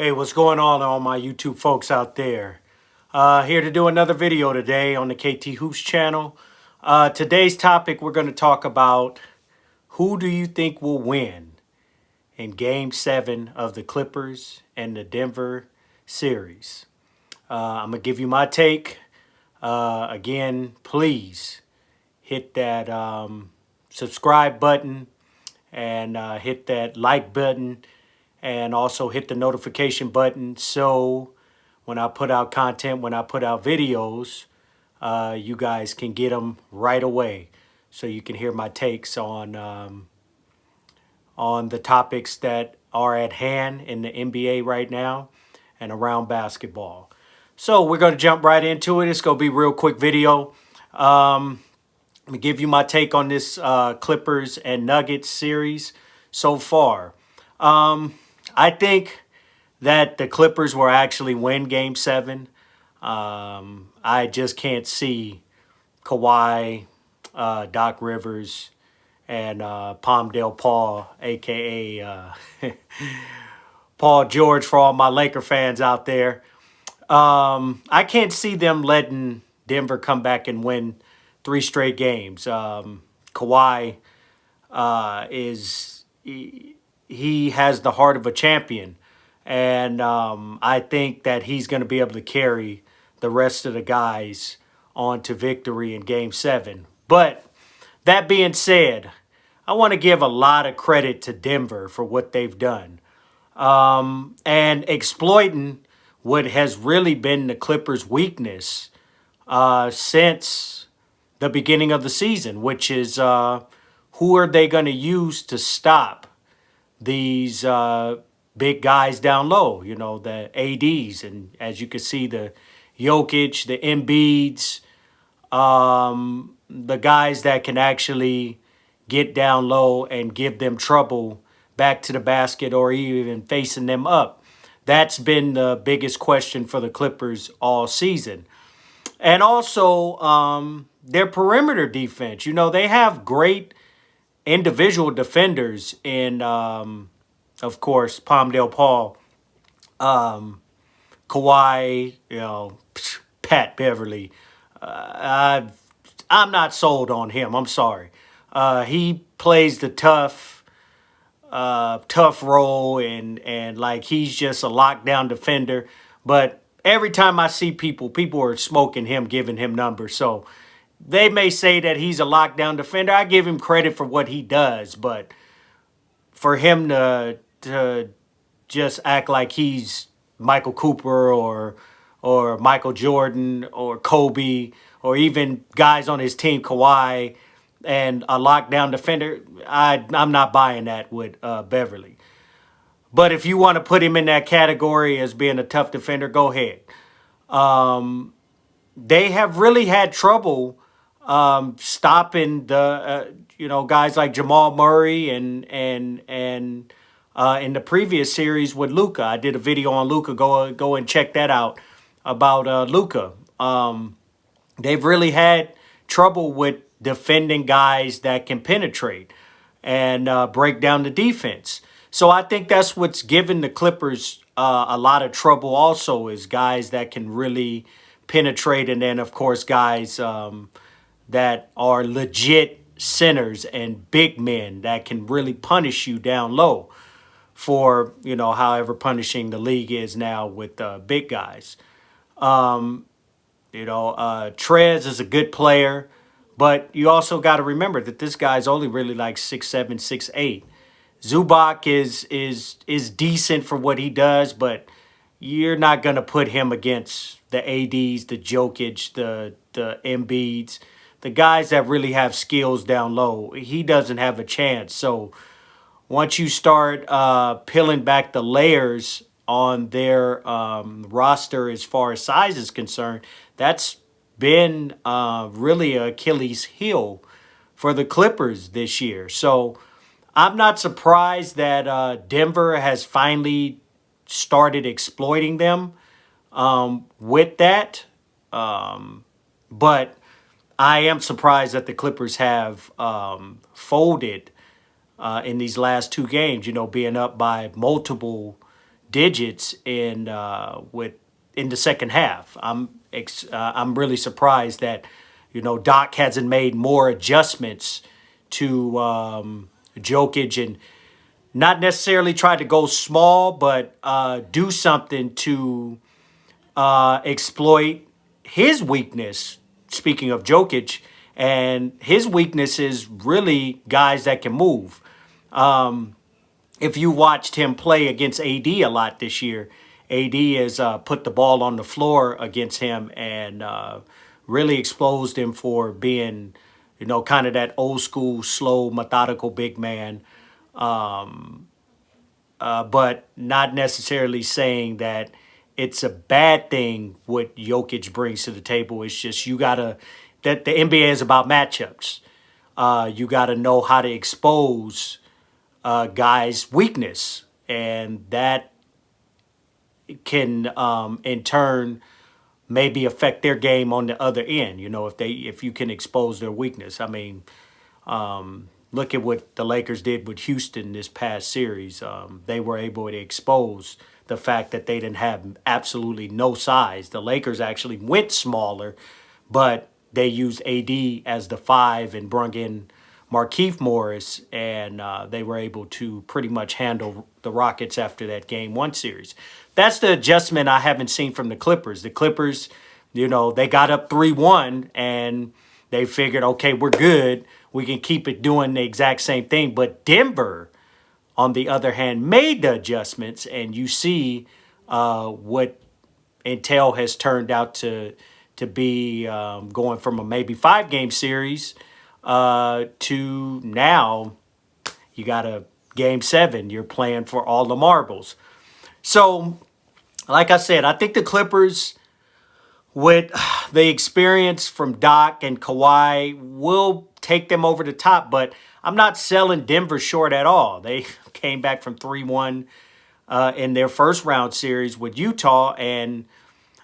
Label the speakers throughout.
Speaker 1: Hey, what's going on, all my YouTube folks out there? Here to do another video today on the KT Hoops channel. Today's topic, we're going to talk about who do you think will win in Game 7 of the Clippers and the Denver series. I'm going to give you my take. Again, please hit that subscribe button and hit that like button. And also hit the notification button so when I put out content, when I put out videos, you guys can get them right away. So you can hear my takes on the topics that are at hand in the NBA right now and around basketball. So we're going to jump right into it. It's going to be a real quick video. Let me give you my take on this Clippers and Nuggets series so far. I think that the Clippers will actually win Game 7. I just can't see Kawhi, Doc Rivers, and Palmdale Paul, a.k.a. Paul George for all my Laker fans out there. I can't see them letting Denver come back and win 3 straight games. Kawhi he has the heart of a champion. And I think that he's going to be able to carry the rest of the guys on to victory in Game 7. But that being said, I want to give a lot of credit to Denver for what they've done. And exploiting what has really been the Clippers' weakness since the beginning of the season, which is who are they going to use to stop these big guys down low, you know, the ADs. And as you can see, the Jokic, the Embiids, the guys that can actually get down low and give them trouble back to the basket or even facing them up. That's been the biggest question for the Clippers all season. And also their perimeter defense. You know, they have great individual defenders in, of course, Palmdale Paul, Kawhi, you know, Pat Beverly. I'm not sold on him. I'm sorry. He plays the tough role and like he's just a lockdown defender. But every time I see people are smoking him, giving him numbers. So they may say that he's a lockdown defender. I give him credit for what he does, but for him to just act like he's Michael Cooper or Michael Jordan or Kobe or even guys on his team, Kawhi, and a lockdown defender, I'm not buying that with Beverly. But if you want to put him in that category as being a tough defender, go ahead. They have really had trouble stopping the guys like Jamal Murray and in the previous series with Luka. I did a video on Luka. Go and check that out about Luka. They've really had trouble with defending guys that can penetrate and break down the defense. So I think that's what's given the Clippers a lot of trouble also, is guys that can really penetrate, and then of course guys that are legit centers and big men that can really punish you down low for, you know, however punishing the league is now with big guys. Trez is a good player, but you also got to remember that this guy's only really like 6'7", 6'8". Zubac is decent for what he does, but you're not going to put him against the ADs, the Jokic, the Embiids, the guys that really have skills down low. He doesn't have a chance. So once you start peeling back the layers on their roster as far as size is concerned, that's been really an Achilles heel for the Clippers this year. So I'm not surprised that Denver has finally started exploiting them with that. But I am surprised that the Clippers have folded in these last 2 games, you know, being up by multiple digits in the second half. I'm really surprised that Doc hasn't made more adjustments to Jokic, and not necessarily try to go small, but do something to exploit his weakness. Speaking of Jokic, and his weakness is really guys that can move. If you watched him play against AD a lot this year, AD has put the ball on the floor against him and really exposed him for being, kind of that old school, slow, methodical big man. But not necessarily saying that it's a bad thing what Jokic brings to the table. It's just that the NBA is about matchups. You got to know how to expose guys' weakness, and that can in turn maybe affect their game on the other end. If you can expose their weakness. I mean, look at what the Lakers did with Houston this past series. They were able to expose the fact that they didn't have absolutely no size. The Lakers actually went smaller, but they used AD as the 5 and brought in Markieff Morris, and they were able to pretty much handle the Rockets after that Game 1 series. That's the adjustment I haven't seen from the Clippers. The Clippers, they got up 3-1, and they figured, okay, we're good. We can keep it doing the exact same thing. But Denver, on the other hand, made the adjustments, and you see what Intel has turned out to be, going from a maybe 5-game series to now you got a Game 7. You're playing for all the marbles. So, like I said, I think the Clippers, with the experience from Doc and Kawhi, will take them over the top. But I'm not selling Denver short at all. They came back from 3-1 in their first round series with Utah, and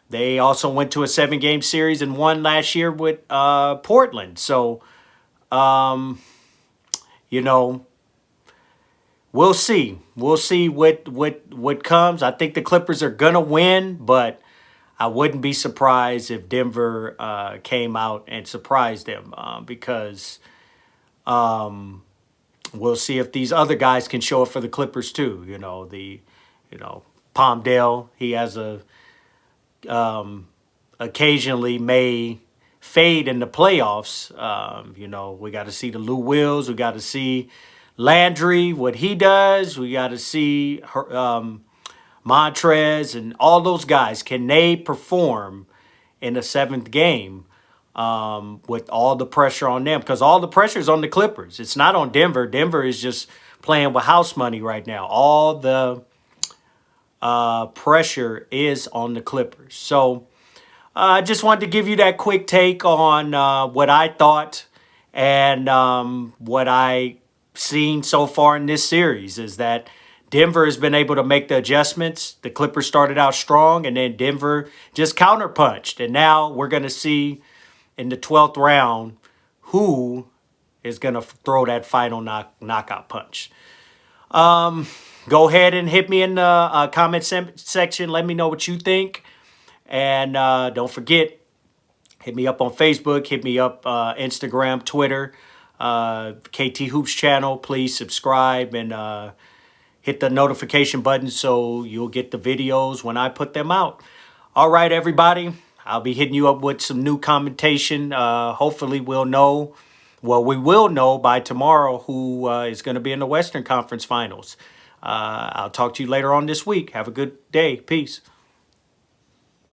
Speaker 1: they also went to a 7-game series and won last year with Portland. So, we'll see. We'll see what comes. I think the Clippers are gonna win, but I wouldn't be surprised if Denver came out and surprised them because we'll see if these other guys can show up for the Clippers too. Palmdale, he has occasionally may fade in the playoffs. We got to see the Lou Wills. We got to see Landry, what he does. We got to see Montrez and all those guys. Can they perform in the 7th game with all the pressure on them? Because all the pressure is on the Clippers. It's not on Denver. Denver is just playing with house money right now. All the pressure is on the Clippers. So I just wanted to give you that quick take on what I thought and what I seen so far in this series is that Denver has been able to make the adjustments. The Clippers started out strong, and then Denver just counterpunched. And now we're going to see in the 12th round who is going to throw that final knockout punch. Go ahead and hit me in the comment section. Let me know what you think. And don't forget, hit me up on Facebook. Hit me up Instagram, Twitter, KT Hoops channel. Please subscribe and hit the notification button so you'll get the videos when I put them out. All right, everybody. I'll be hitting you up with some new commentation. Hopefully we will know by tomorrow who is going to be in the Western Conference Finals. I'll talk to you later on this week. Have a good day. Peace.